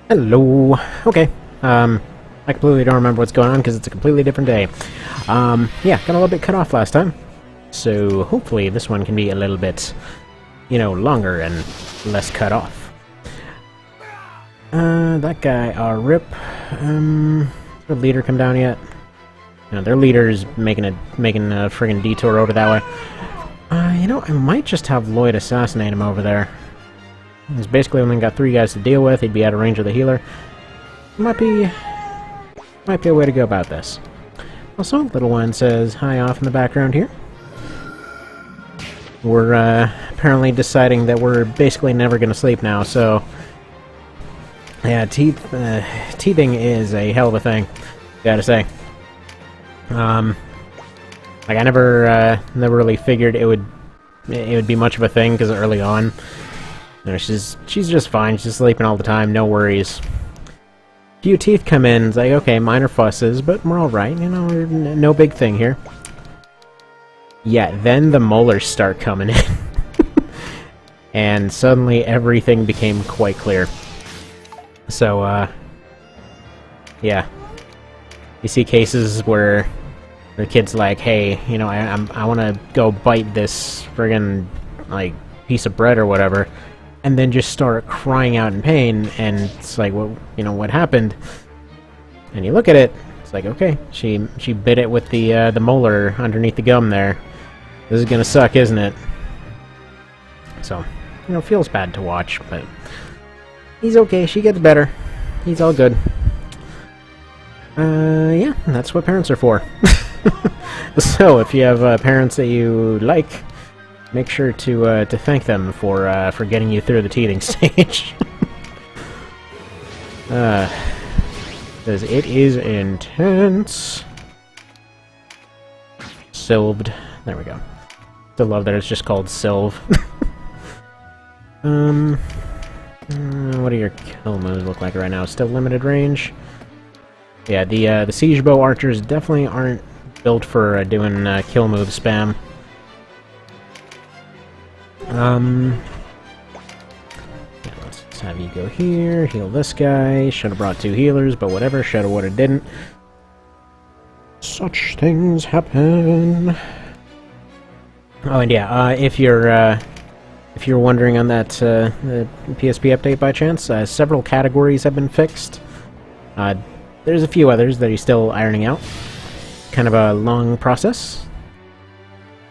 Hello. Okay. I completely don't remember what's going on because it's a completely different day. Yeah, got a little bit cut off last time. So hopefully this one can be a little bit, longer and less cut off. That guy, rip. Did the leader come down yet? No, their leader's making a friggin' detour over that way. I might just have Lloyd assassinate him over there. He's basically only got 3 guys to deal with. He'd be out of range of the healer. Might be a way to go about this. Also, Little One says hi off in the background here. We're apparently deciding that we're basically never going to sleep now, so yeah, teething is a hell of a thing, gotta say. Like I never really figured it would be much of a thing because early on. She's just fine. She's sleeping all the time. No worries. Few teeth come in. It's like, okay, minor fusses, but we're all right. No big thing here. Yeah, then the molars start coming in, and suddenly everything became quite clear. So, yeah, you see cases where the kid's like, "Hey, I want to go bite this friggin' piece of bread or whatever." And then just start crying out in pain, and it's like, well, what happened? And you look at it, it's like, okay, she bit it with the molar underneath the gum there. This is gonna suck, isn't it? So, feels bad to watch, but he's okay. She gets better. He's all good. Yeah, that's what parents are for. So, if you have parents that you like, make sure to thank them for getting you through the teething stage. Because it is intense. Sylved. There we go. Still love that it's just called Sylve. What do your kill moves look like right now? Still limited range? Yeah, the siege bow archers definitely aren't built for doing kill move spam. Yeah, let's just have you go here, heal this guy. Should have brought 2 healers, but whatever. Shoulda, woulda, didn't. Such things happen. Oh, and yeah, if you're wondering on that the PSP update by chance, several categories have been fixed. There's a few others that he's still ironing out. Kind of a long process.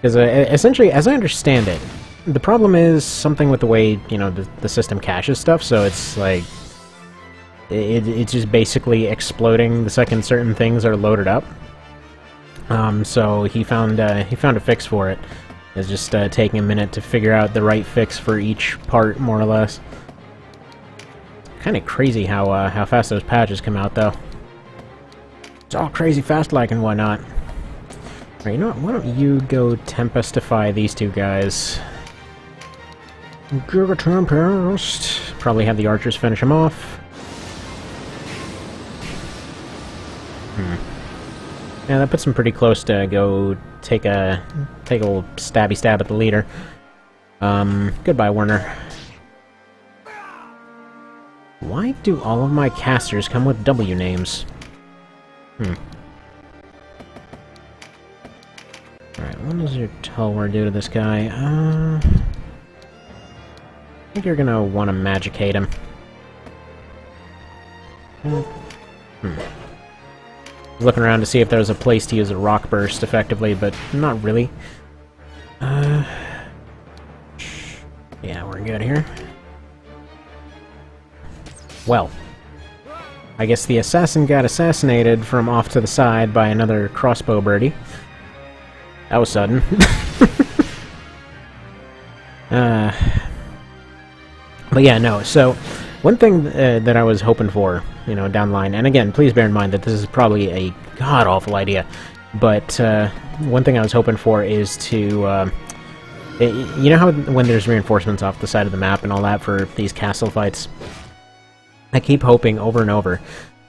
Because essentially, as I understand it, the problem is something with the way, the system caches stuff, so it's like... It's just basically exploding the second certain things are loaded up. So he found a fix for it. It's just taking a minute to figure out the right fix for each part, more or less. Kind of crazy how fast those patches come out, though. It's all crazy fast-like and whatnot. Alright, you know what? Why don't you go Tempestify these 2 guys? Giga Tempest. Probably have the archers finish him off. Yeah, that puts him pretty close to go take a little stabby stab at the leader. Goodbye, Werner. Why do all of my casters come with W names? Alright, what does your Tulwar do to this guy? I think you're gonna want to Magicate him. Looking around to see if there's a place to use a Rock Burst effectively, but not really. Yeah, we're good here. Well, I guess the assassin got assassinated from off to the side by another crossbow birdie. That was sudden. But yeah, no, so one thing that I was hoping for, down the line, and again, please bear in mind that this is probably a god-awful idea, but one thing I was hoping for is to, you know how when there's reinforcements off the side of the map and all that for these castle fights? I keep hoping over and over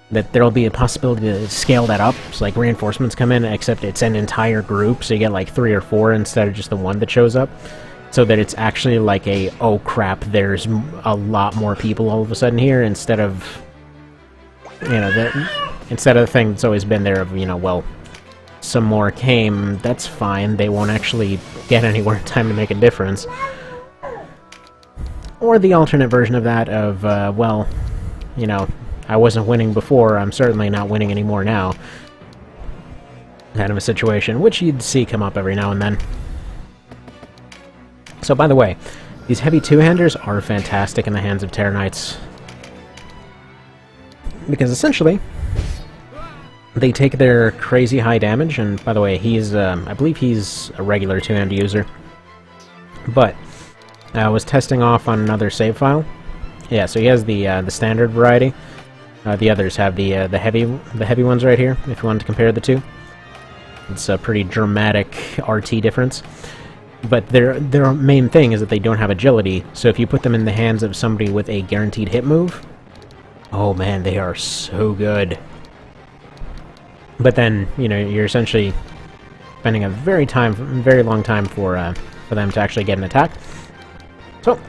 that there'll be a possibility to scale that up, so like reinforcements come in, except it's an entire group, so you get like 3 or 4 instead of just the one that shows up. So that it's actually like a, oh crap, there's a lot more people all of a sudden here, instead of You know, instead of the thing that's always been there of, you know, well, some more came, that's fine, they won't actually get anywhere in time to make a difference. Or the alternate version of that of, well, you know, I wasn't winning before, I'm certainly not winning anymore now. Kind of a situation, which you'd see come up every now and then. So, by the way, these heavy two-handers are fantastic in the hands of Terror Knights. Because essentially, they take their crazy high damage, and by the way, he's, I believe he's a regular two-hand user. But, I was testing off on another save file. Yeah, so he has the standard variety. The others have the heavy ones right here, if you wanted to compare the two. It's a pretty dramatic RT difference. But their main thing is that they don't have agility, so if you put them in the hands of somebody with a guaranteed hit move, oh man, they are so good. But then, you know, you're essentially spending a very long time for them to actually get an attack. So,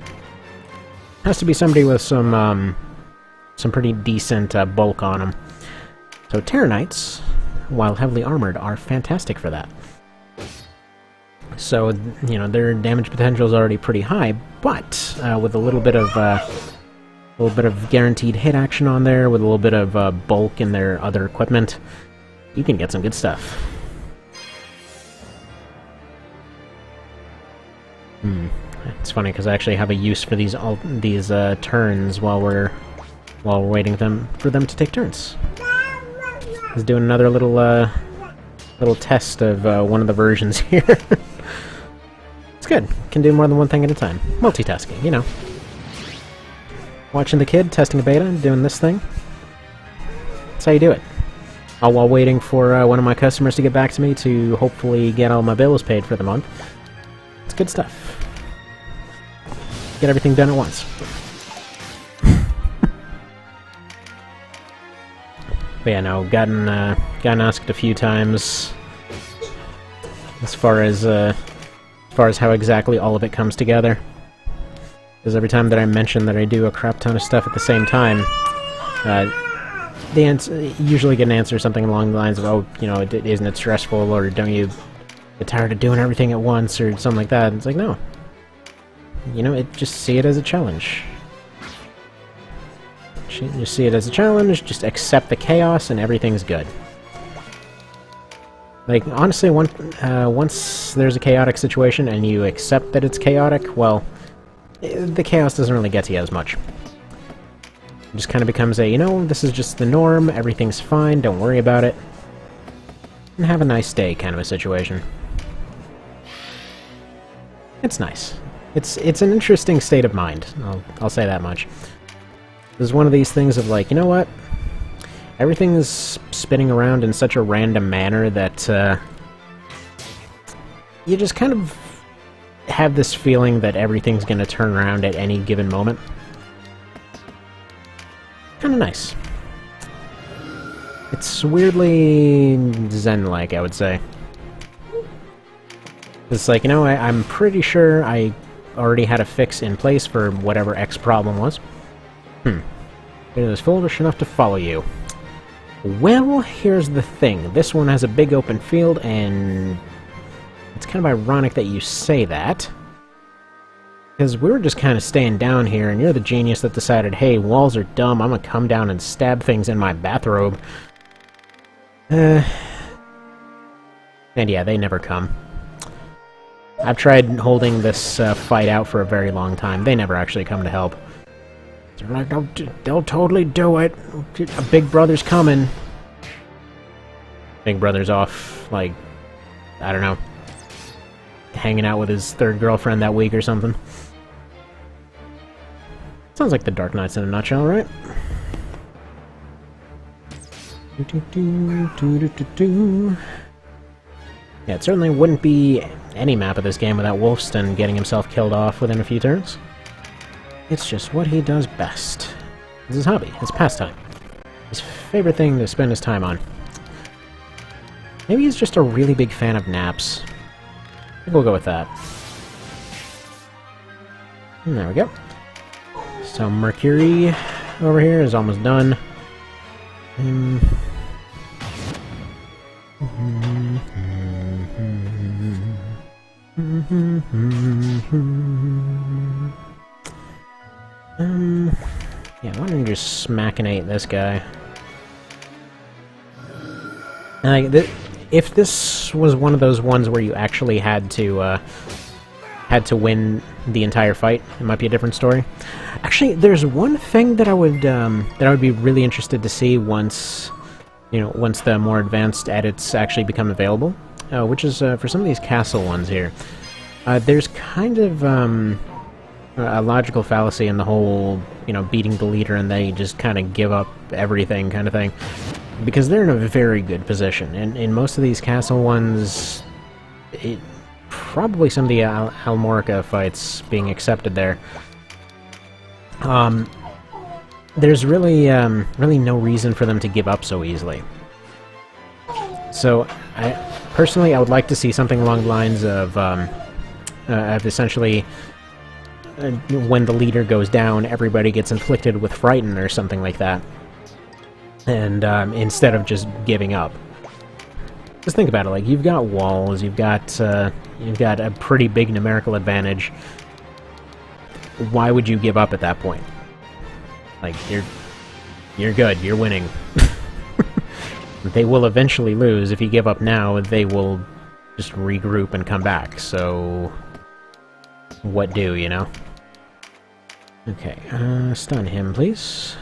has to be somebody with some pretty decent bulk on them. So Terror Knights, while heavily armored, are fantastic for that. So, you know, their damage potential is already pretty high, but with a little bit of guaranteed hit action on there, with a little bit of bulk in their other equipment, you can get some good stuff. It's funny because I actually have a use for these turns while we're waiting for them to take turns. Let's do another little test of one of the versions here. It's good. Can do more than one thing at a time. Multitasking, you know. Watching the kid, testing a beta, doing this thing. That's how you do it. All while waiting for one of my customers to get back to me to hopefully get all my bills paid for the month. It's good stuff. Get everything done at once. But yeah, no, gotten asked a few times as far as how exactly all of it comes together. Because every time that I mention that I do a crap ton of stuff at the same time, they usually get an answer something along the lines of, oh, you know, isn't it stressful, or don't you get tired of doing everything at once, or something like that. And it's like, no. You know, just see it as a challenge. Just see it as a challenge, just accept the chaos, and everything's good. Like, honestly, once there's a chaotic situation and you accept that it's chaotic, well, the chaos doesn't really get to you as much. It just kind of becomes a, you know, this is just the norm, everything's fine, don't worry about it, and have a nice day kind of a situation. It's nice. It's an interesting state of mind, I'll say that much. There's one of these things of like, you know what? Everything is spinning around in such a random manner that you just kind of have this feeling that everything's going to turn around at any given moment. Kind of nice. It's weirdly zen-like, I would say. It's like, you know, I'm pretty sure I already had a fix in place for whatever X problem was. It is foolish enough to follow you. Well, here's the thing. This one has a big open field, and it's kind of ironic that you say that. Because we were just kind of staying down here, and you're the genius that decided, hey, walls are dumb, I'm gonna come down and stab things in my bathrobe. And yeah, they never come. I've tried holding this fight out for a very long time. They never actually come to help. They're like, they'll totally do it. A big brother's coming. Big brother's off, like, I don't know, hanging out with his third girlfriend that week or something. Sounds like the Dark Knights in a nutshell, right? Yeah, it certainly wouldn't be any map of this game without Wolfston getting himself killed off within a few turns. It's just what he does best. It's his hobby, his pastime. His favorite thing to spend his time on. Maybe he's just a really big fan of naps. I think we'll go with that. And there we go. So Mercury over here is almost done. Um, yeah, why don't you just smackinate this guy? If this was one of those ones where you actually had to win the entire fight, it might be a different story. Actually, there's one thing that I would be really interested to see once the more advanced edits actually become available, which is for some of these castle ones here. There's kind of a logical fallacy in the whole, beating the leader and they just kind of give up everything kind of thing. Because they're in a very good position. And in most of these castle ones, probably some of the Almorica fights being accepted there, there's really no reason for them to give up so easily. So, personally, I would like to see something along the lines of essentially, when the leader goes down, everybody gets inflicted with Frighten or something like that. And instead of just giving up. Just think about it, like, you've got walls, you've got a pretty big numerical advantage. Why would you give up at that point? Like, you're good, you're winning. They will eventually lose. If you give up now, they will just regroup and come back, so what do, Okay, stun him, please.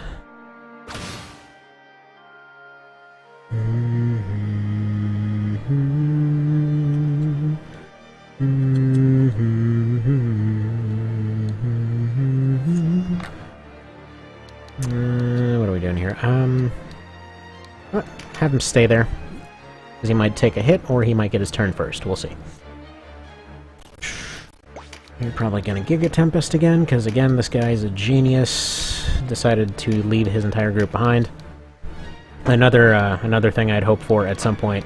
What are we doing here? Have him stay there, because he might take a hit, or he might get his turn first. We'll see. You're probably gonna Giga Tempest again, because again, this guy's a genius. Decided to leave his entire group behind. Another thing I'd hope for at some point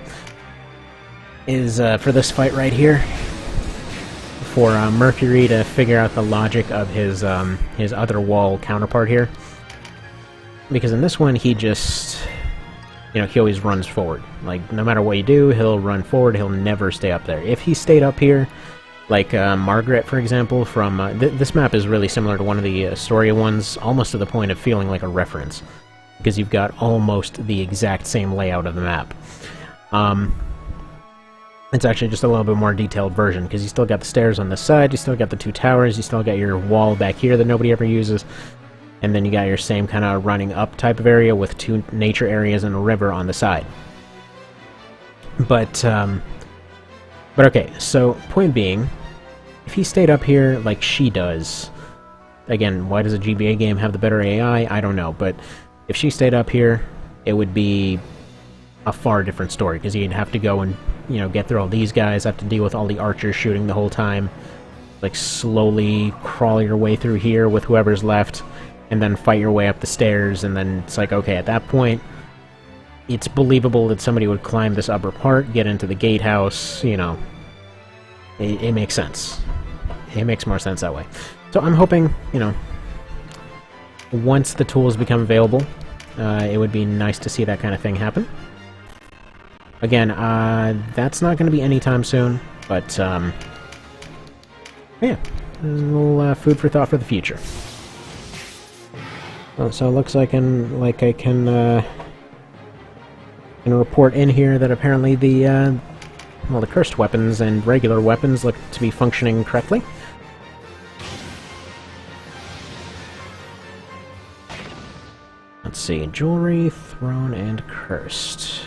is for this fight right here, for Mercury to figure out the logic of his other wall counterpart here, because in this one he just, he always runs forward. Like, no matter what you do, he'll run forward. He'll never stay up there. If he stayed up here, like Margaret, for example, from this map is really similar to one of the Astoria ones, almost to the point of feeling like a reference, because you've got almost the exact same layout of the map. It's actually just a little bit more detailed version, because you still got the stairs on this side, you still got the two towers, you still got your wall back here that nobody ever uses, and then you got your same kind of running up type of area with two nature areas and a river on the side. But okay, so point being, if he stayed up here like she does, again, why does a GBA game have the better AI? I don't know, but if she stayed up here, it would be a far different story, because you'd have to go and, get through all these guys, have to deal with all the archers shooting the whole time, like slowly crawl your way through here with whoever's left, and then fight your way up the stairs, and then it's like, okay, at that point, it's believable that somebody would climb this upper part, get into the gatehouse, it makes sense. It makes more sense that way. So I'm hoping, once the tools become available, it would be nice to see that kind of thing happen. Again, that's not going to be anytime soon, but, yeah, a little food for thought for the future. So it looks like I can report in here that apparently the cursed weapons and regular weapons look to be functioning correctly. Let's see, jewelry, throne, and cursed.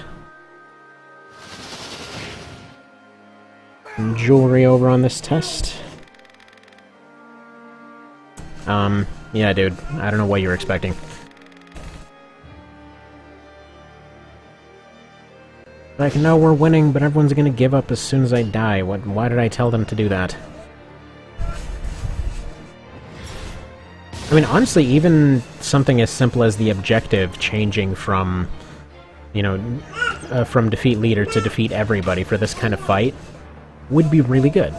Jewelry over on this test. Yeah, dude, I don't know what you were expecting. Like, no, we're winning, but everyone's gonna give up as soon as I die. Why did I tell them to do that? I mean, honestly, even something as simple as the objective changing from, from defeat leader to defeat everybody for this kind of fight would be really good.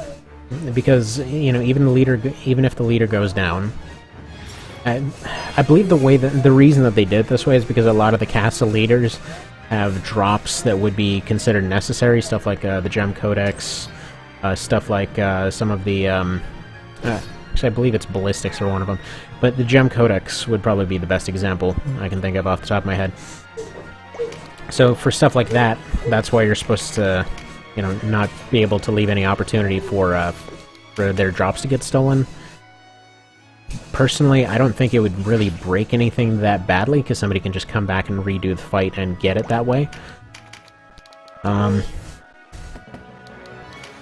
Because, even if the leader goes down, I believe the reason that they did it this way is because a lot of the castle leaders have drops that would be considered necessary, stuff like the gem codex, stuff like some of the actually I believe it's ballistics are one of them, but the gem codex would probably be the best example I can think of off the top of my head. So for stuff like that, that's why you're supposed to, you know, not be able to leave any opportunity for their drops to get stolen. Personally, I don't think it would really break anything that badly, because somebody can just come back and redo the fight and get it that way. So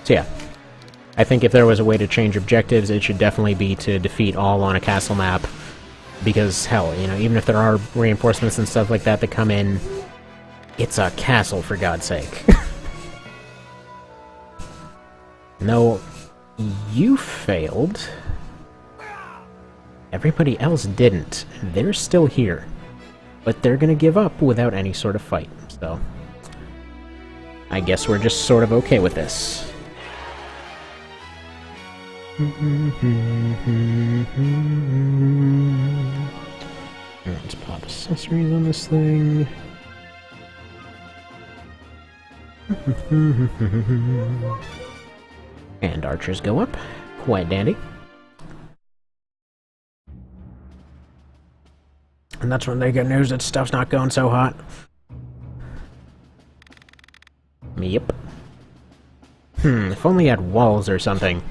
yeah. I think if there was a way to change objectives, it should definitely be to defeat all on a castle map. Because, hell, you know, even if there are reinforcements and stuff like that that come in, it's a castle, for God's sake. No, you failed. Everybody else didn't. They're still here. But they're gonna give up without any sort of fight, so... I guess we're just sort of okay with this. Let's pop accessories on this thing. And archers go up. Quite dandy. And that's when they get news that stuff's not going so hot. Yep. If only you had walls or something.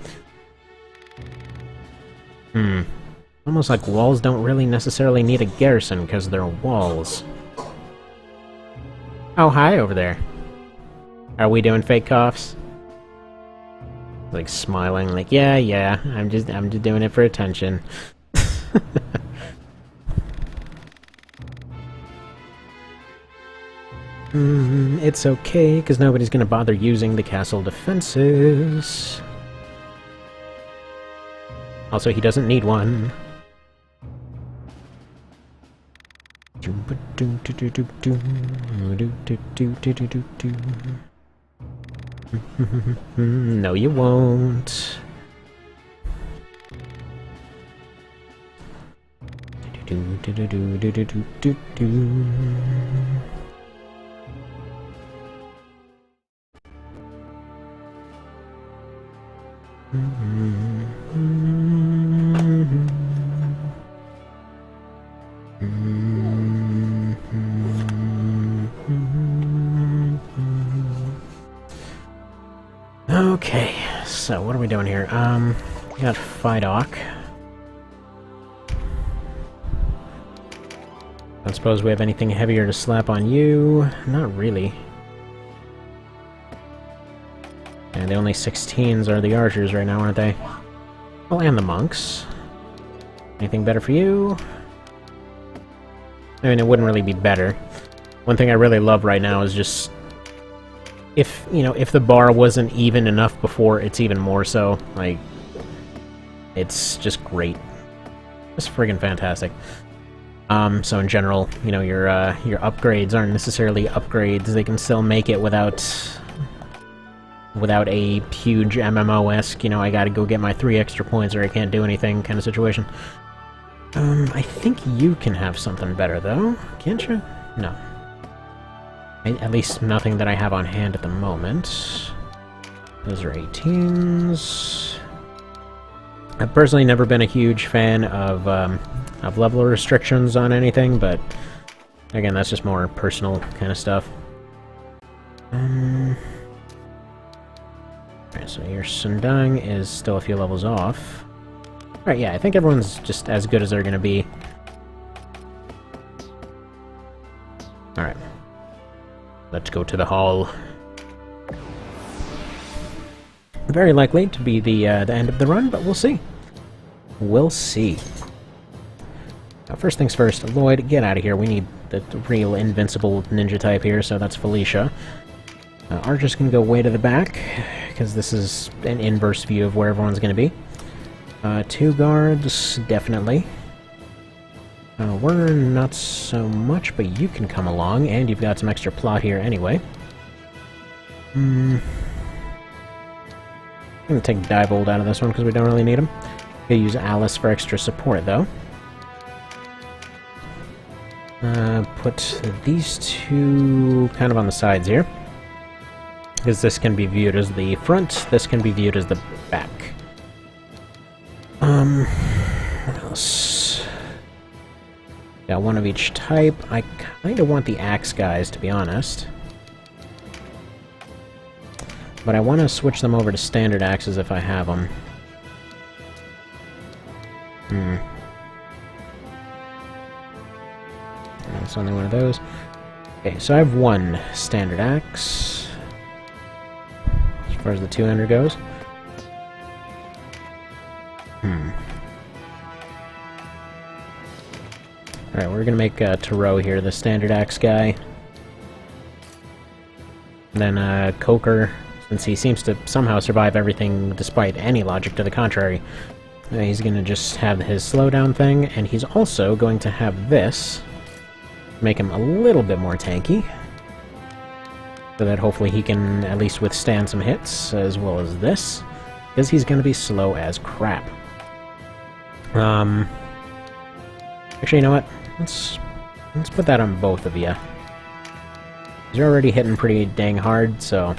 Almost like walls don't really necessarily need a garrison, because they're walls. Oh, hi over there. Are we doing fake coughs? Like smiling, like, yeah, I'm just doing it for attention. It's okay, because nobody's gonna bother using the castle defenses. Also, he doesn't need one. No, you won't. Okay, so what are we doing here? We got Phidoc. Don't suppose we have anything heavier to slap on you? Not really. And the only 16s are the archers right now, aren't they? Well, and the monks. Anything better for you? I mean, it wouldn't really be better. One thing I really love right now is just... if, you know, if the bar wasn't even enough before, it's even more so. Like, it's just great. Just friggin' fantastic. So in general, you know, your upgrades aren't necessarily upgrades. They can still make it without a huge MMO-esque, you know, I gotta go get my 3 extra points or I can't do anything kind of situation. I think you can have something better, though. Can't you? No. At least nothing that I have on hand at the moment. Those are 18s. I've personally never been a huge fan of level restrictions on anything, but again, that's just more personal kind of stuff. Alright, so your Sundang is still a few levels off. Alright, yeah, I think everyone's just as good as they're gonna be. Alright. Let's go to the hall. Very likely to be the end of the run, but we'll see. We'll see. Now, first things first, Lloyd, get out of here. We need the real invincible ninja type here, so that's Felicia. Archer's gonna go way to the back, because this is an inverse view of where everyone's gonna be. 2 guards, definitely. We're not so much, but you can come along, and you've got some extra plot here anyway. I'm gonna take Diebold out of this one, because we don't really need him. Gonna use Alice for extra support, though. Put these two kind of on the sides here. Because this can be viewed as the front, this can be viewed as the back. What else? Got one of each type. I kind of want the axe guys, to be honest. But I want to switch them over to standard axes if I have them. That's only one of those. Okay, so I have one standard axe. As far as the 200 goes. Alright, we're gonna make Taro here the standard axe guy. And then Coker, since he seems to somehow survive everything despite any logic to the contrary, he's gonna just have his slowdown thing, and he's also going to have this, make him a little bit more tanky, so that hopefully he can at least withstand some hits, as well as this, because he's gonna be slow as crap. Actually, you know what? Let's put that on both of you. You're already hitting pretty dang hard, so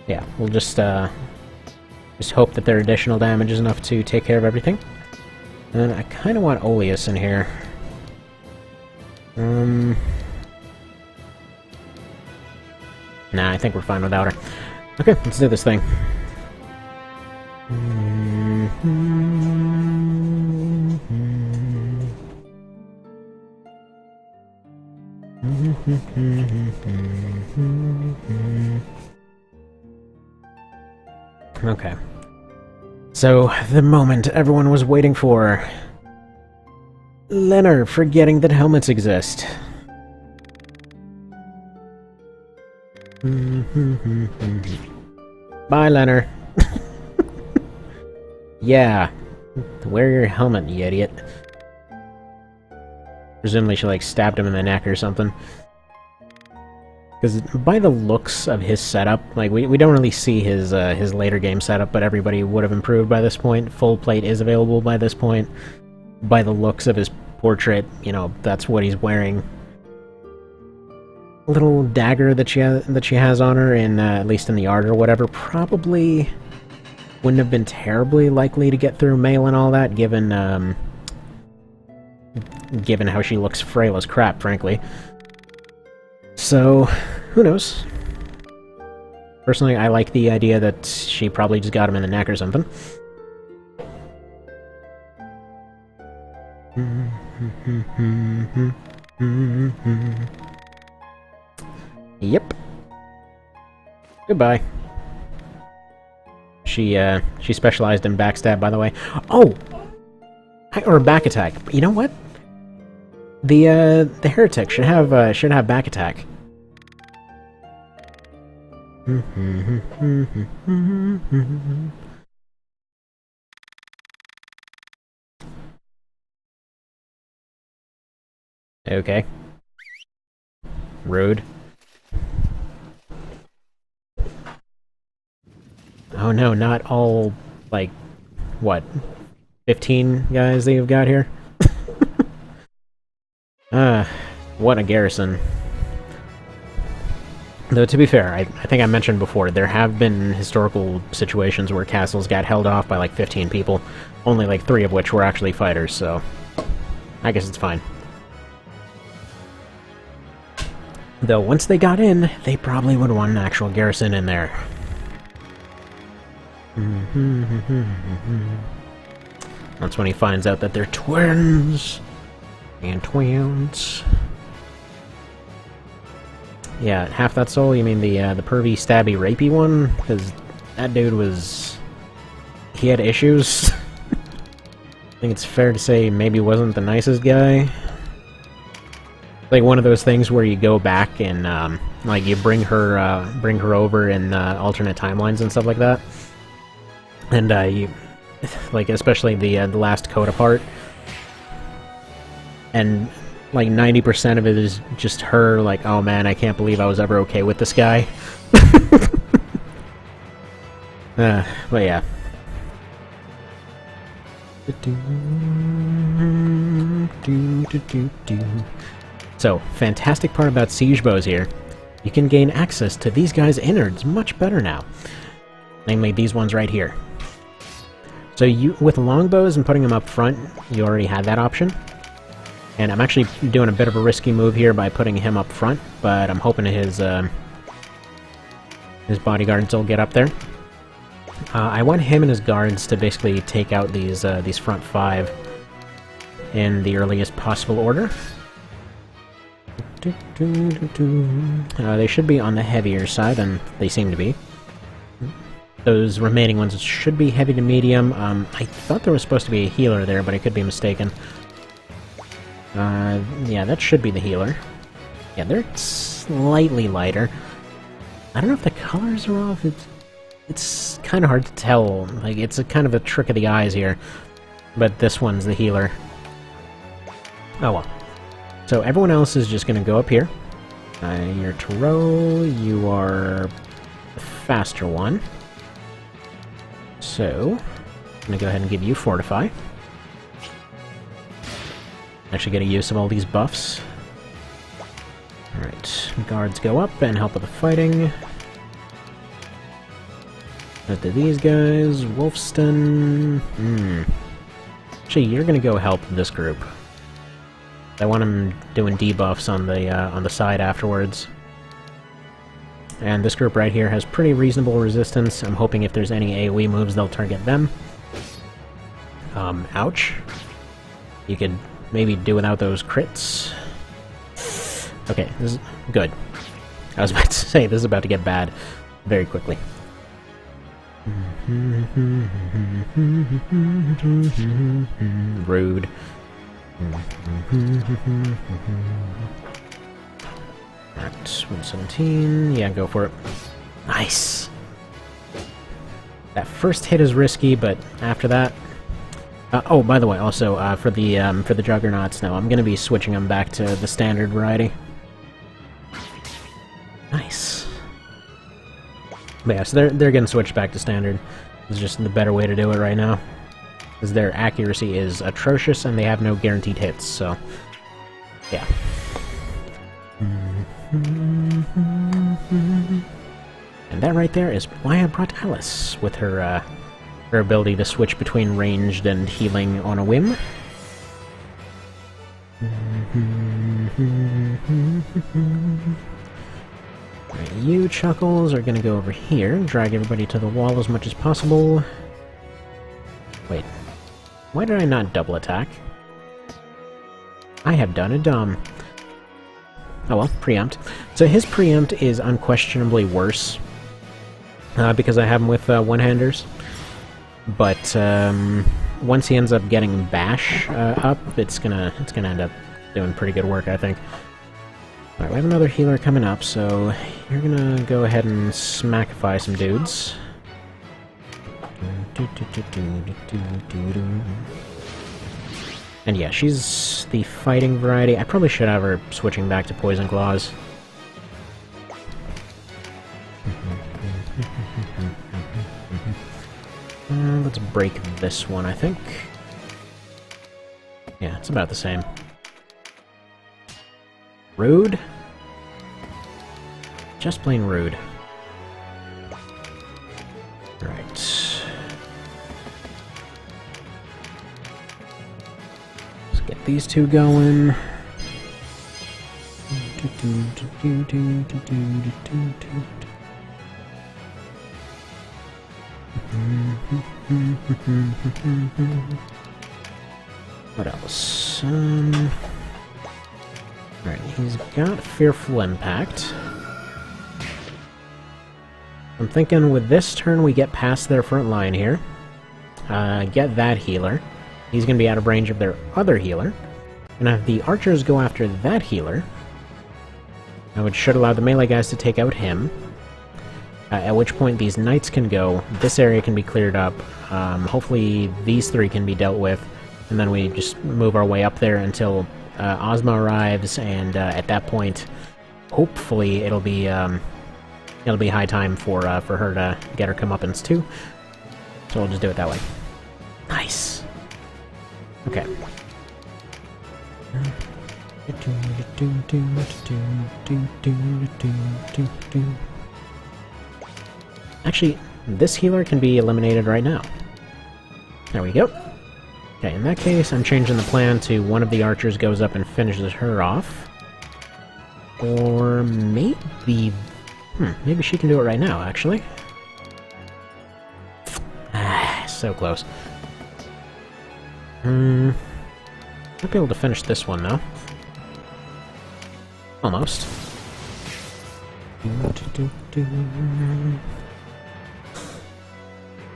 yeah, we'll just hope that their additional damage is enough to take care of everything. And then I kind of want Oleus in here. Nah, I think we're fine without her. Okay, let's do this thing. Okay. So, the moment everyone was waiting for. Leonard forgetting that helmets exist. Bye, Leonard. Yeah. Wear your helmet, you idiot. Presumably she, like, stabbed him in the neck or something. Because by the looks of his setup, like, we don't really see his later game setup, but everybody would have improved by this point. Full plate is available by this point. By the looks of his portrait, you know, that's what he's wearing. A little dagger that she has on her, in at least in the art or whatever, probably wouldn't have been terribly likely to get through mail and all that, given how she looks frail as crap, frankly. So, who knows? Personally, I like the idea that she probably just got him in the neck or something. Yep. Goodbye. She specialized in backstab, by the way. Oh! Or back attack. You know what? The heretic should have back attack. Okay. Rude. Oh no, not all, like, what, 15 guys that you've got here? What a garrison. Though, to be fair, I think I mentioned before, there have been historical situations where castles got held off by like 15 people, only like 3 of which were actually fighters, so I guess it's fine. Though, once they got in, they probably would want an actual garrison in there. That's when he finds out that they're twins. And twins. Yeah, half that soul, you mean the pervy, stabby, rapey one? Because that dude was... he had issues. I think it's fair to say maybe wasn't the nicest guy. Like one of those things where you go back and, like, you bring her over in alternate timelines and stuff like that. And, you... like, especially the last Coda part. And... like 90% of it is just her, like, oh man, I can't believe I was ever okay with this guy. But yeah. So, fantastic part about siege bows here. You can gain access to these guys' innards much better now. Namely, these ones right here. So you, with longbows and putting them up front, you already had that option. And I'm actually doing a bit of a risky move here by putting him up front, but I'm hoping his bodyguards will get up there. I want him and his guards to basically take out these front five in the earliest possible order. They should be on the heavier side, and they seem to be. Those remaining ones should be heavy to medium. I thought there was supposed to be a healer there, but I could be mistaken. Yeah, that should be the healer. Yeah, they're slightly lighter. I don't know if the colors are off. It's kind of hard to tell. Like, it's a kind of a trick of the eyes here. But this one's the healer. Oh well. So everyone else is just going to go up here. You're Tarot, you are the faster one. So, I'm going to go ahead and give you Fortify. Actually get a use of all these buffs. Alright, guards go up and help with the fighting. What do these guys? Wolfston. Actually, you're going to go help this group. I want them doing debuffs on the side afterwards. And this group right here has pretty reasonable resistance. I'm hoping if there's any AoE moves, they'll target them. Ouch. You could maybe do without those crits. Okay, this is good. I was about to say, this is about to get bad very quickly. Rude. Alright, 117. Yeah, go for it. Nice! That first hit is risky, but after that... oh, by the way, also, for the Juggernauts now, I'm gonna be switching them back to the standard variety. Nice. But yeah, so they're getting switched back to standard. It's just the better way to do it right now. Because their accuracy is atrocious, and they have no guaranteed hits, so... yeah. And that right there is why I brought Alice, with her ability to switch between ranged and healing on a whim. Right, you Chuckles are gonna go over here, drag everybody to the wall as much as possible. Wait, why did I not double attack? I have done a dumb. Oh well, preempt. So his preempt is unquestionably worse, because I have him with one-handers. But once he ends up getting bash up, it's gonna end up doing pretty good work, I think. Alright, we have another healer coming up, so you're gonna go ahead and smackify some dudes. And yeah, she's the fighting variety. I probably should have her switching back to Poison Claws. Let's break this one, I think. Yeah, it's about the same. Rude? Just plain rude. Right. Let's get these two going. What else? Alright, he's got Fearful Impact. I'm thinking with this turn we get past their front line here. Get that healer. He's going to be out of range of their other healer. And if the archers go after that healer, which should allow the melee guys to take out him. At which point these knights can go, this area can be cleared up, hopefully these three can be dealt with, and then we just move our way up there until Ozma arrives, and at that point, hopefully it'll be high time for her to get her comeuppance too. So we'll just do it that way. Nice! Okay. Actually, this healer can be eliminated right now. There we go. Okay, in that case, I'm changing the plan to one of the archers goes up and finishes her off. Or maybe... maybe she can do it right now, actually. So close. Might be able to finish this one, though. Almost.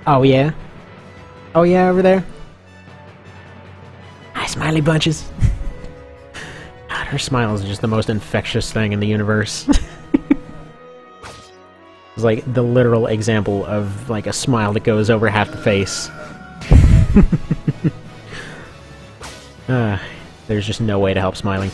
Oh, yeah? Oh, yeah, over there? Hi, smiley bunches! God, her smile is just the most infectious thing in the universe. It's like the literal example of, like, a smile that goes over half the face. There's just no way to help smiling.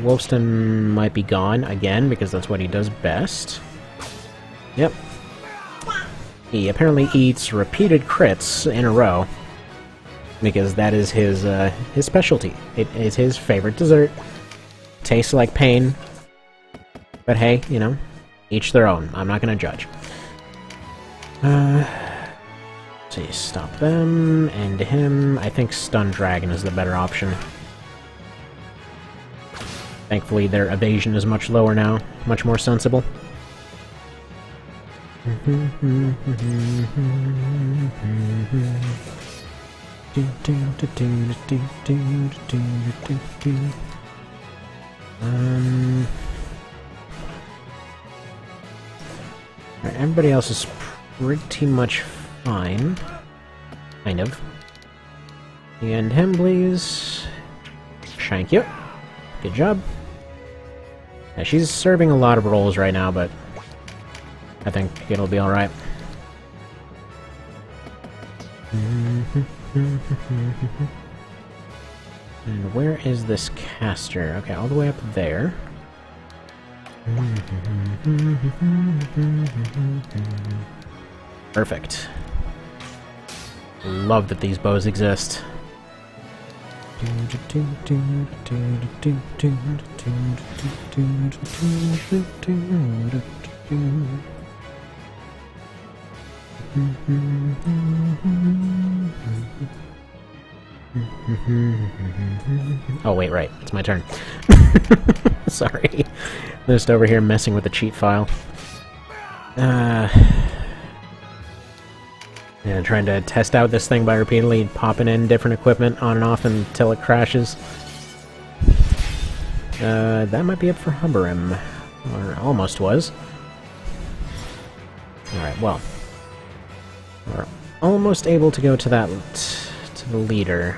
Wolfston might be gone again, because that's what he does best. Yep. He apparently eats repeated crits in a row, because that is his specialty. It is his favorite dessert. Tastes like pain. But hey, you know, each their own. I'm not gonna judge. Let's see, stop them, and him. I think Stun Dragon is the better option. Thankfully, their evasion is much lower now. Much more sensible. Alright, everybody else is pretty much fine. Kind of. And him, please. Thank you. Good job. Yeah, she's serving a lot of roles right now, but I think it'll be alright. And where is this caster? Okay, all the way up there. Perfect. Love that these bows exist. Oh wait, right. It's my turn. Sorry. I'm just over here messing with the cheat file. Yeah, trying to test out this thing by repeatedly popping in different equipment on and off until it crashes. That might be up for Hubberim. Or almost was. Alright, well. We're almost able to go to that... to the leader.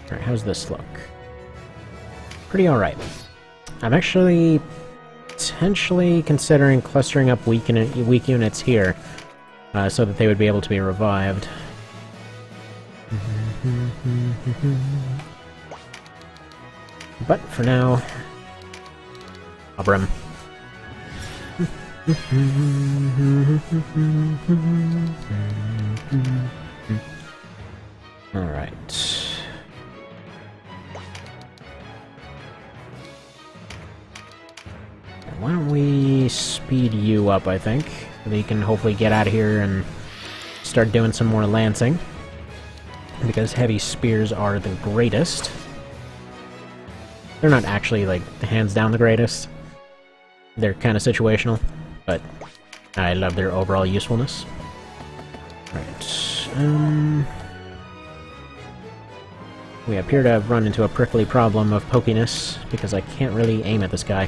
Alright, how's this look? Pretty alright. I'm actually potentially considering clustering up weak units here, so that they would be able to be revived. But for now, Abram. Alright. Why don't we speed you up, I think, so that you can hopefully get out of here and start doing some more lancing. Because heavy spears are the greatest. They're not actually, like, hands down the greatest. They're kind of situational, but I love their overall usefulness. Right, we appear to have run into a prickly problem of pokiness, because I can't really aim at this guy.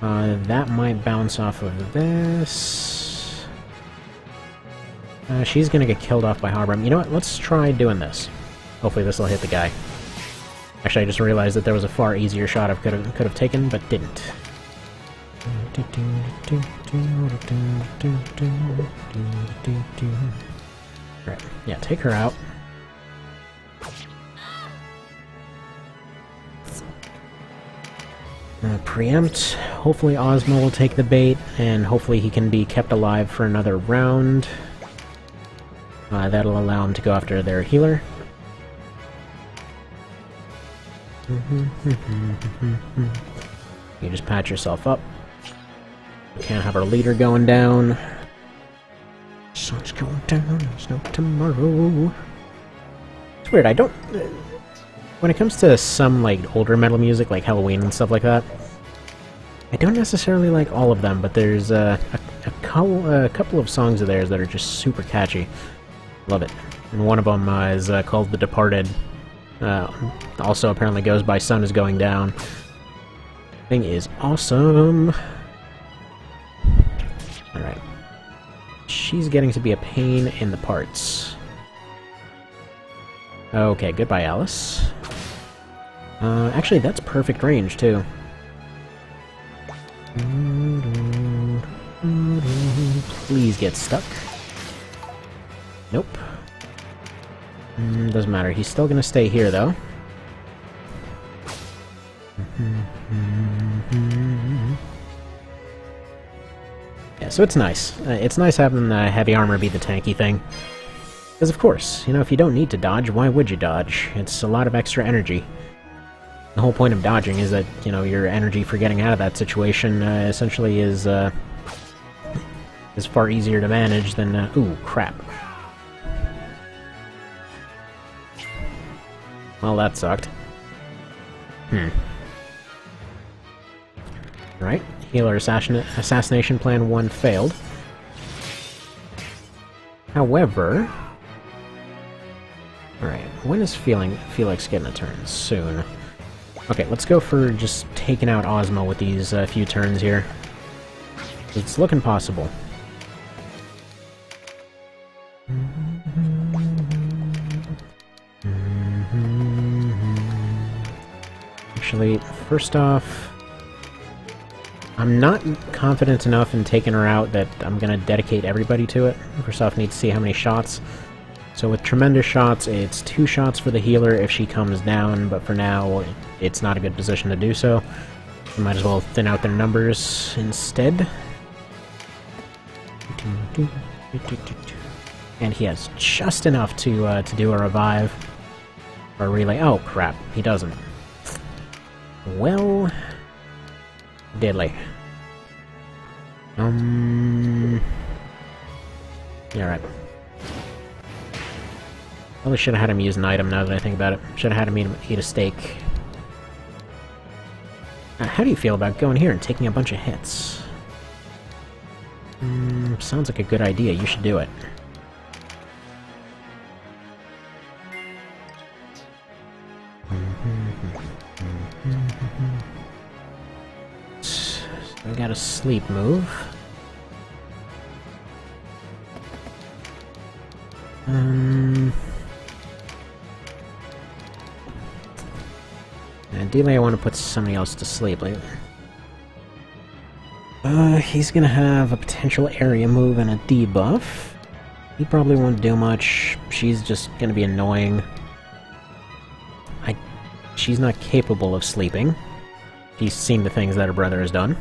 That might bounce off of this. She's gonna get killed off by Harbram. You know what? Let's try doing this. Hopefully this will hit the guy. Actually, I just realized that there was a far easier shot I could have taken, but didn't. Right, yeah, take her out. Preempt. Hopefully Ozma will take the bait, and hopefully he can be kept alive for another round. That'll allow him to go after their healer. You just patch yourself up. Can't have our leader going down. Sun's going down, there's no tomorrow. It's weird, I don't... when it comes to some, like, older metal music, like Halloween and stuff like that, I don't necessarily like all of them, but there's a couple of songs of theirs that are just super catchy. Love it. And one of them is called The Departed. Also apparently goes by Sun is Going Down. Thing is awesome. Alright. She's getting to be a pain in the parts. Okay, goodbye, Alice. Actually, that's perfect range, too. Please get stuck. Nope. Doesn't matter. He's still gonna stay here, though. Yeah, so it's nice. It's nice having the heavy armor be the tanky thing. Because of course, you know, if you don't need to dodge, why would you dodge? It's a lot of extra energy. The whole point of dodging is that, you know, your energy for getting out of that situation essentially is far easier to manage than... ooh, crap. Well, that sucked. Right. Healer assassination plan 1 failed. However... Alright, when is Felix getting a turn? Soon. Okay, let's go for just taking out Ozma with these few turns here. It's looking possible. Actually, first off... I'm not confident enough in taking her out that I'm gonna dedicate everybody to it. First off, need to see how many shots. So with tremendous shots, it's 2 shots for the healer if she comes down, but for now, it's not a good position to do so. You might as well thin out their numbers instead. And he has just enough to do a revive. Or relay. Oh, crap. He doesn't. Well... diddly. Yeah, right. Probably should have had him use an item now that I think about it. Should have had him eat a steak. How do you feel about going here and taking a bunch of hits? Sounds like a good idea. You should do it. I got a sleep move. Ideally I want to put somebody else to sleep. Like, he's gonna have a potential area move and a debuff. He probably won't do much. She's just gonna be annoying. She's not capable of sleeping. She's seen the things that her brother has done.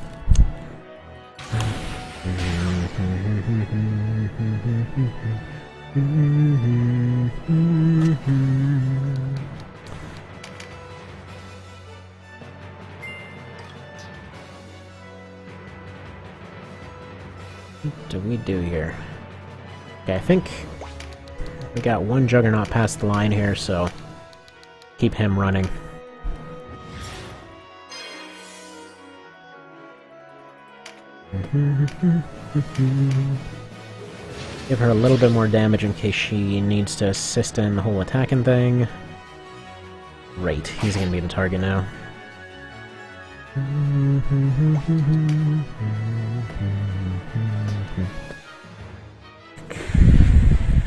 What do we do here? Okay, I think we got one Juggernaut past the line here, so keep him running. Give her a little bit more damage in case she needs to assist in the whole attacking thing. Great, he's gonna be the target now.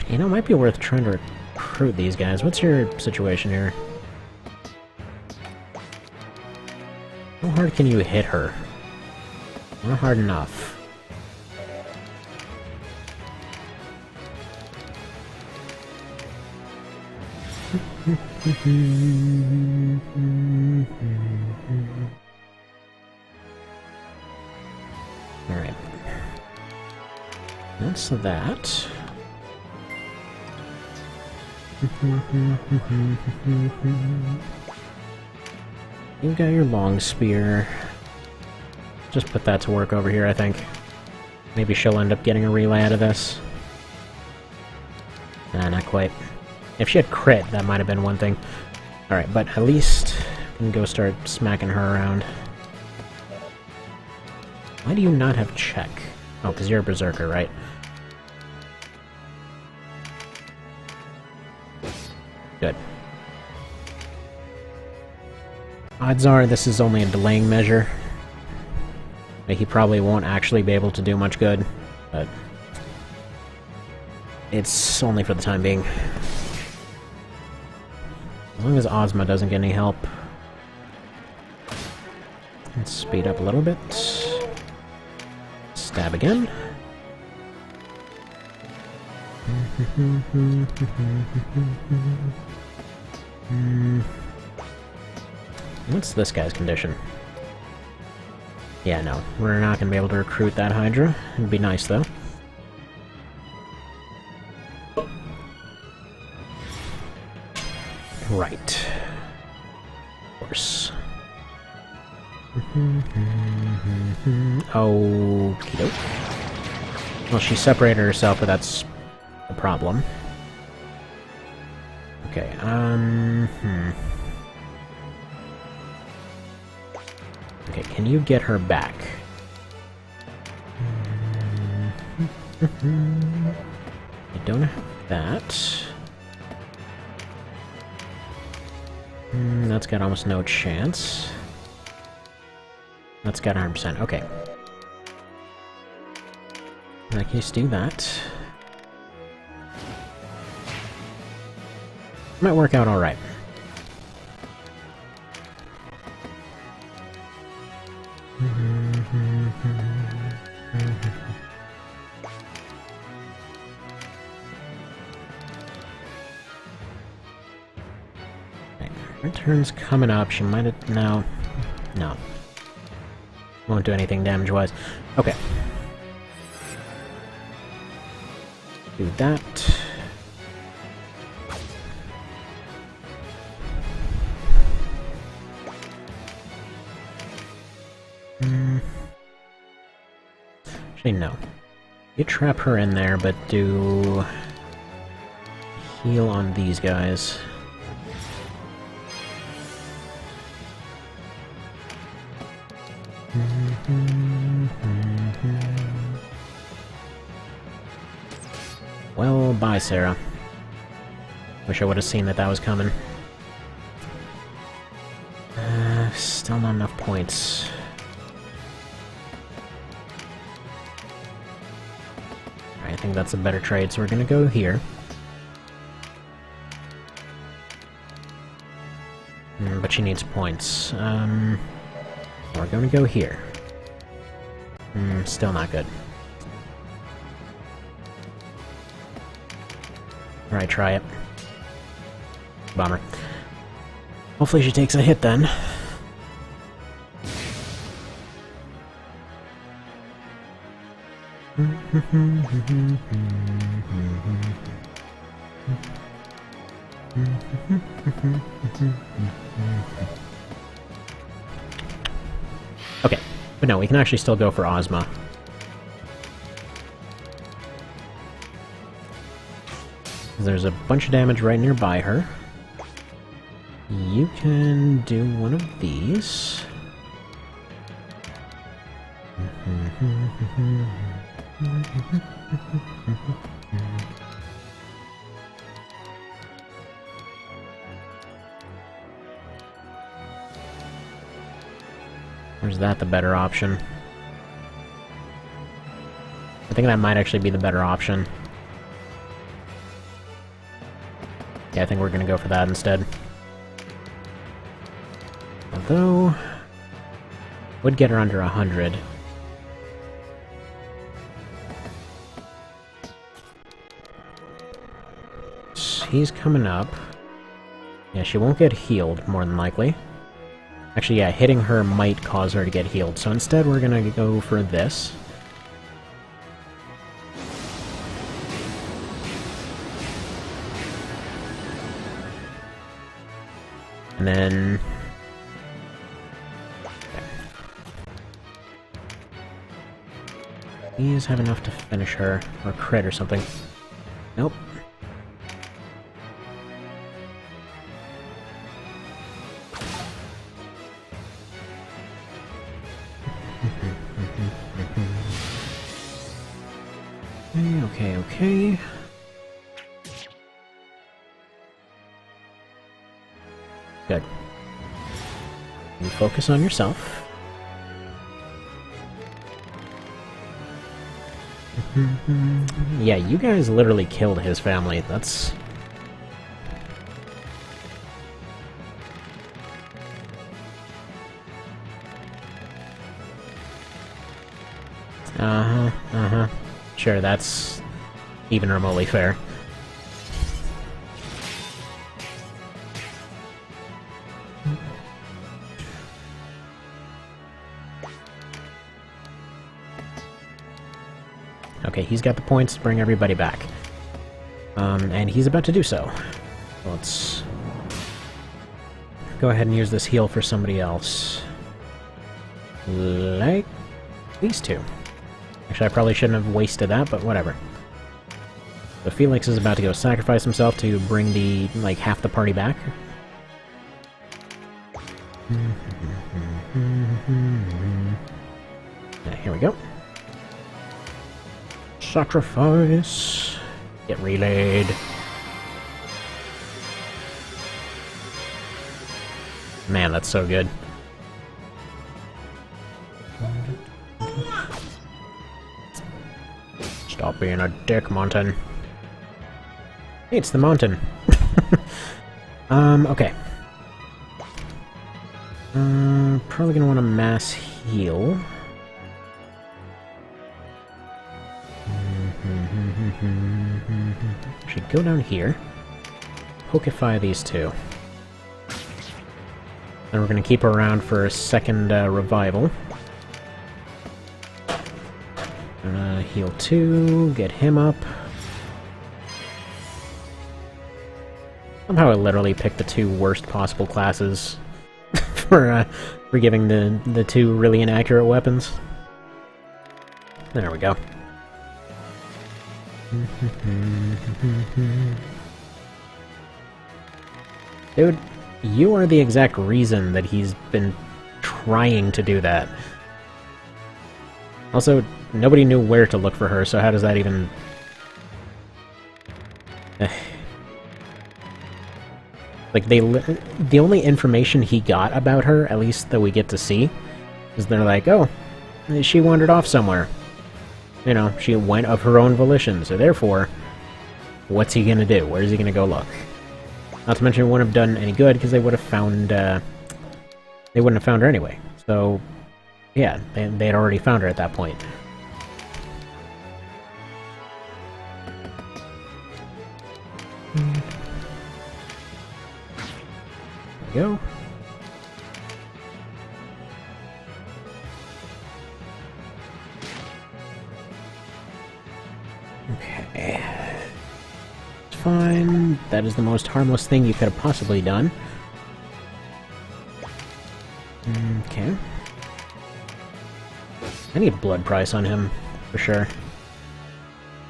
You know, it might be worth trying to recruit these guys. What's your situation here? How hard can you hit her? Not hard enough. Alright. That's that. You got your long spear. Just put that to work over here, I think. Maybe she'll end up getting a relay out of this. Nah, not quite. If she had crit, that might have been one thing. Alright, but at least I can go start smacking her around. Why do you not have check? Oh, because you're a berserker, right? Good. Odds are this is only a delaying measure. He probably won't actually be able to do much good, but it's only for the time being. As long as Ozma doesn't get any help. Let's speed up a little bit. Stab again. What's this guy's condition? Yeah, no. We're not going to be able to recruit that Hydra. It'd be nice, though. Right. Of course. Okie doke. Well, she separated herself, but that's the problem. Okay, Okay, can you get her back? I don't have that. That's got almost no chance. That's got 100%. Okay. In that case, do that. Might work out alright. Her turn's coming up. She might have... No. No. Won't do anything damage-wise. Okay. Do that. Actually, no. You trap her in there, but do... heal on these guys. Well, bye, Sarah. Wish I would have seen that that was coming. Still not enough points. I think that's a better trade, so we're gonna go here. But she needs points. We're gonna go here. Still not good. Alright, try it. Bummer. Hopefully she takes a hit then. Okay, but no, we can actually still go for Ozma. There's a bunch of damage right nearby her. You can do one of these. Or is that the better option? I think that might actually be the better option. Yeah, I think we're gonna go for that instead. Although... would get her under 100. He's coming up. Yeah, she won't get healed, more than likely. Actually, yeah, hitting her might cause her to get healed, so instead we're gonna go for this. And then... These have enough to finish her, or crit or something. Nope. Okay. Good. You focus on yourself. Yeah, you guys literally killed his family. That's... Sure, that's even remotely fair. Okay, he's got the points to bring everybody back. And he's about to do so. Let's go ahead and use this heal for somebody else. Like these two. Actually, I probably shouldn't have wasted that, but whatever. So Felix is about to go sacrifice himself to bring the, like, half the party back. Here we go. Sacrifice. Get relayed. Man, that's so good. Stop being a dick, Mountain. Hey, it's the Mountain. Okay. Probably gonna want to mass heal. Should go down here. Pokify these two. Then we're gonna keep her around for a second revival. Heal 2, get him up. Somehow I literally picked the two worst possible classes for giving the two really inaccurate weapons. There we go. Dude, you are the exact reason that he's been trying to do that. Also, nobody knew where to look for her, so how does that even... Like, the only information he got about her, at least that we get to see, is they're like, oh, she wandered off somewhere. You know, she went of her own volition, so therefore, what's he gonna do? Where's he gonna go look? Not to mention it wouldn't have done any good, because they would have found, they wouldn't have found her anyway. So, yeah, they had already found her at that point. There we go. Okay. It's fine. That is the most harmless thing you could have possibly done. Okay. I need a blood price on him, for sure.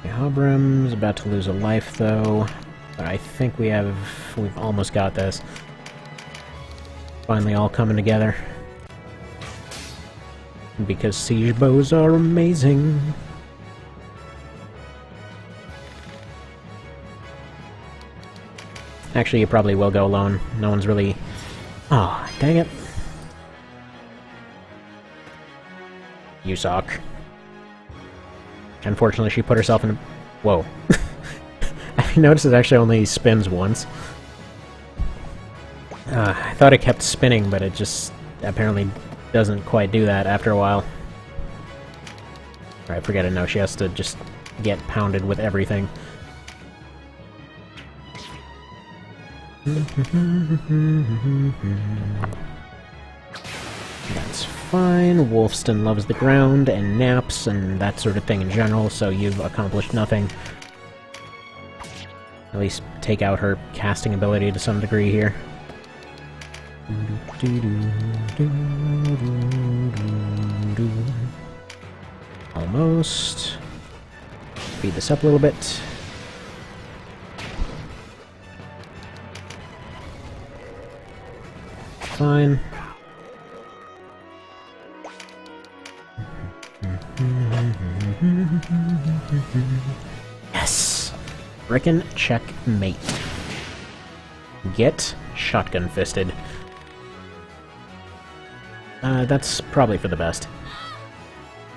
Okay, Hobram's about to lose a life, though. But I think we've almost got this. Finally all coming together. Because siege bows are amazing. Actually, you probably will go alone. No one's really... Oh, dang it. You suck. Unfortunately, she put herself in a... Whoa. I noticed it actually only spins once. I thought it kept spinning, but it just apparently doesn't quite do that after a while. Alright, forget it. No, she has to just get pounded with everything. That's fine. Wolfston loves the ground and naps and that sort of thing in general, so you've accomplished nothing. At least take out her casting ability to some degree here. Almost. Speed this up a little bit. Fine. Yes! Frickin' checkmate. Get shotgun fisted. That's probably for the best.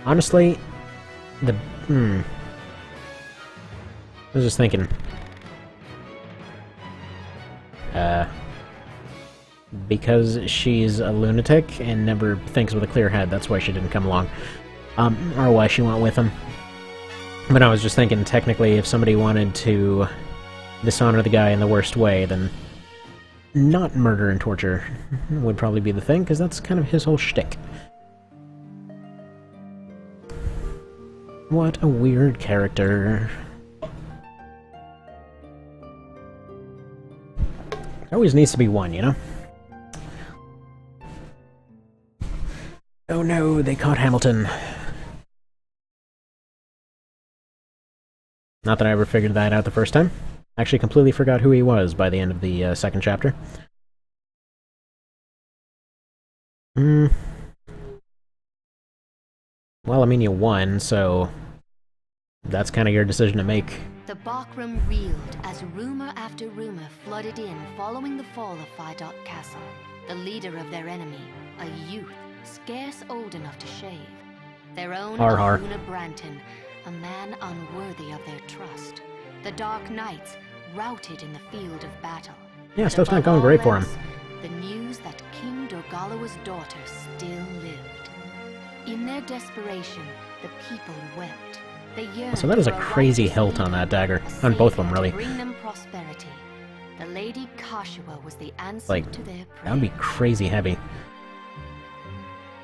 Honestly, I was just thinking. Because she's a lunatic and never thinks with a clear head, that's why she didn't come along. Or why she went with him. But I was just thinking, technically, if somebody wanted to dishonor the guy in the worst way, then not murder and torture would probably be the thing, because that's kind of his whole shtick. What a weird character. There always needs to be one, you know? Oh no, they caught Hamilton. Not that I ever figured that out the first time. Actually completely forgot who he was by the end of the second chapter. Well, I mean, you won, so that's kind of your decision to make. The Bachram reeled as rumor after rumor flooded in following the fall of Phidoc Castle. The leader of their enemy, a youth scarce old enough to shave. Their own Aluna Branton, a man unworthy of their trust. The Dark Knights routed in the field of battle. Yeah, stuff's not going great for him. The news that King Dorgalawa's daughter still lived. In their desperation, the people wept. They yearned. So that is a crazy hilt on that dagger. On both of them, really. Bring them prosperity. The Lady Kashua was the answer to their prayer. That would be crazy heavy.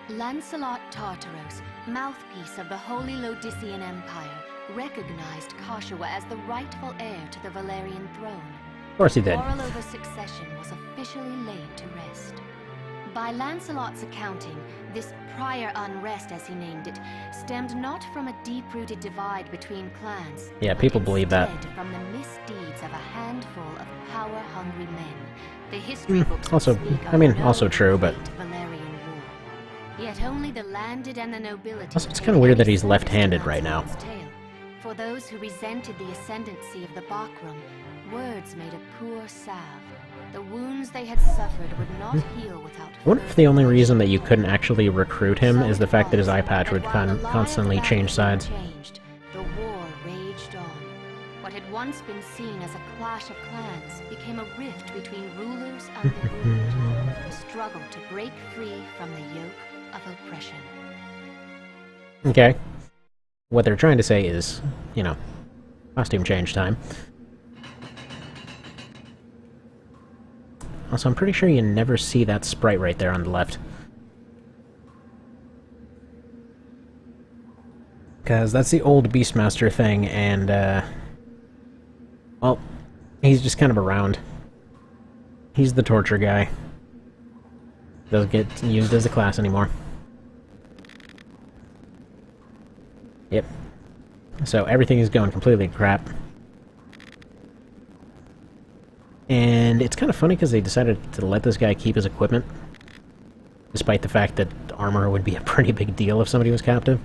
Lancelot Tartaros, mouthpiece of the Holy Lodician Empire, recognized Kashua as the rightful heir to the Valerian throne. Of course he did. The quarrel over succession was officially laid to rest. By Lancelot's accounting, this prior unrest, as he named it, stemmed not from a deep-rooted divide between clans. Yeah, people believe that. From the misdeeds of a handful of power-hungry men. The history books also, I mean, also true, but yet only the landed and the nobility. Also, it's kind of weird that he's left-handed right now. For those who resented the ascendancy of the Bachram, words made a poor salve. The wounds they had suffered would not heal without. I wonder if the only reason that you couldn't actually recruit him is the fact that his eye patch would constantly change sides. The war raged on. What had once been seen as a clash of clans became a rift between rulers and the ruled. A struggle to break free from the yoke of oppression. Okay. What they're trying to say is, you know, costume change time. Also, I'm pretty sure you never see that sprite right there on the left. Because that's the old Beastmaster thing, and, well, he's just kind of around. He's the torture guy. Doesn't get used as a class anymore. Yep. So everything is going completely to crap. And it's kind of funny because they decided to let this guy keep his equipment, despite the fact that armor would be a pretty big deal if somebody was captive.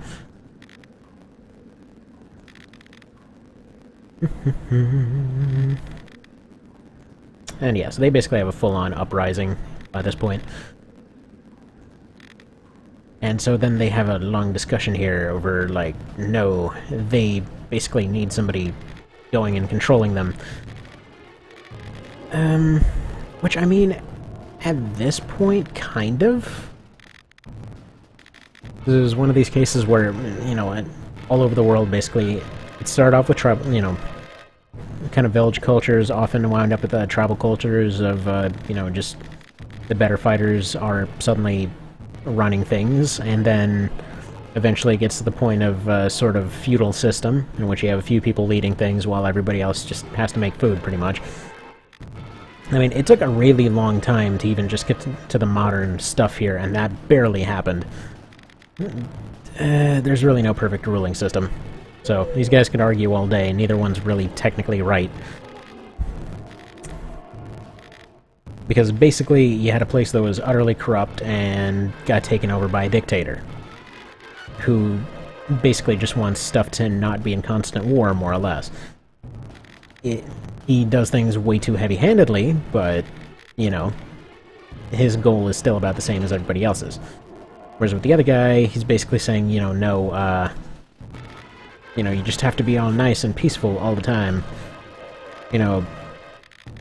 And yeah, so they basically have a full-on uprising by this point. And so then they have a long discussion here over, like, no, they basically need somebody going and controlling them. Which, I mean, at this point, kind of. This is one of these cases where, you know, all over the world, basically, it started off with trouble, you know, kind of village cultures often wound up with tribal cultures of, you know, just the better fighters are suddenly running things, and then eventually it gets to the point of sort of feudal system, in which you have a few people leading things while everybody else just has to make food, pretty much. I mean, it took a really long time to even just get to the modern stuff here, and that barely happened. There's really no perfect ruling system. So, these guys could argue all day, neither one's really technically right. Because basically, you had a place that was utterly corrupt and got taken over by a dictator, who basically just wants stuff to not be in constant war, more or less. He does things way too heavy-handedly, but, you know, his goal is still about the same as everybody else's. Whereas with the other guy, he's basically saying, you know, no, you know, you just have to be all nice and peaceful all the time. You know,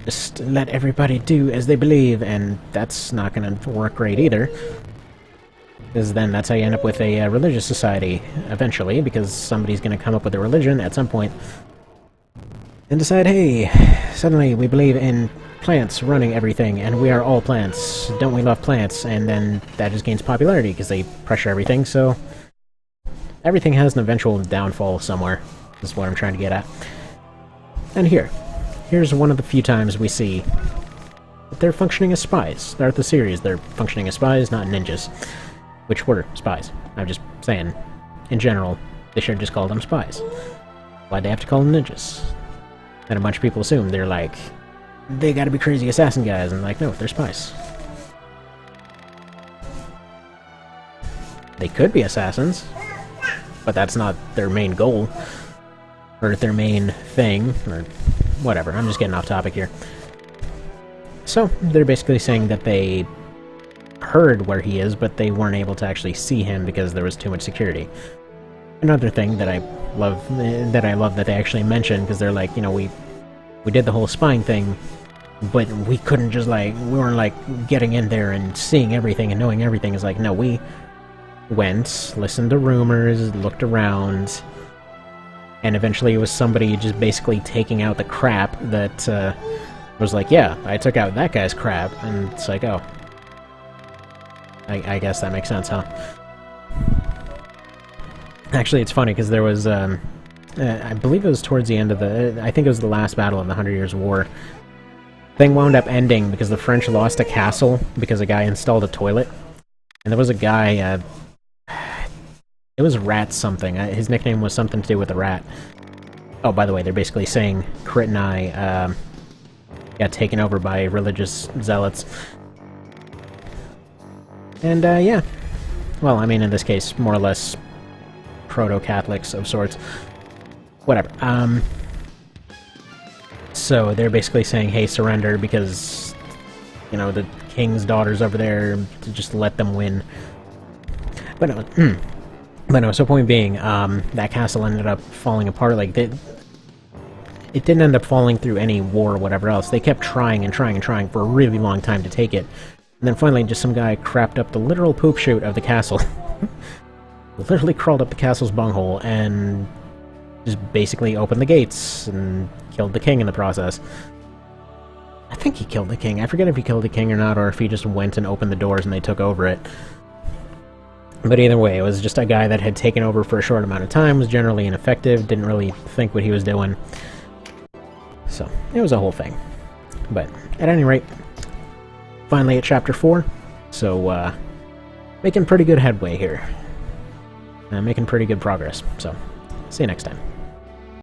just let everybody do as they believe, and that's not gonna work great either. Because then that's how you end up with a religious society, eventually, because somebody's gonna come up with a religion at some point and decide, hey, suddenly we believe in plants running everything, and we are all plants. Don't we love plants? And then that just gains popularity, because they pressure everything, so everything has an eventual downfall somewhere, is what I'm trying to get at. And here's one of the few times we see that they're functioning as spies. Throughout the series, they're functioning as spies, not ninjas. Which were spies. I'm just saying, in general, they should have just called them spies. Why'd they have to call them ninjas? And a bunch of people assume they're like, they gotta be crazy assassin guys, and like, no, they're spies. They could be assassins, but that's not their main goal, or their main thing, or whatever. I'm just getting off topic here. So, they're basically saying that they heard where he is, but they weren't able to actually see him because there was too much security. Another thing that I love that they actually mentioned, because they're like, you know, we did the whole spying thing, but we couldn't just, like, we weren't, like, getting in there and seeing everything and knowing everything. It's like, no, we went, listened to rumors, looked around, and eventually it was somebody just basically taking out the crap that was like, yeah, I took out that guy's crap, and it's like, oh, I guess that makes sense, huh? Actually, it's funny, because there was, I believe it was towards the end of I think it was the last battle of the 100 Years' War. Thing wound up ending because the French lost a castle because a guy installed a toilet. And there was a guy, it was Rat something. His nickname was something to do with a rat. Oh, by the way, they're basically saying Crit and I got taken over by religious zealots. And, yeah. Well, I mean, in this case, more or less proto-Catholics of sorts. Whatever. So they're basically saying, hey, surrender, because, you know, the king's daughter's over there, to just let them win. But no, so point being, that castle ended up falling apart. Like, it didn't end up falling through any war or whatever else. They kept trying and trying and trying for a really long time to take it. And then finally, just some guy crapped up the literal poop chute of the castle. Literally crawled up the castle's bunghole and just basically opened the gates and killed the king in the process. I think he killed the king. I forget if he killed the king or not, or if he just went and opened the doors and they took over it. But either way, it was just a guy that had taken over for a short amount of time, was generally ineffective, didn't really think what he was doing. So, it was a whole thing. But, at any rate, finally at Chapter 4, so, making pretty good headway here. Making pretty good progress, so, see you next time.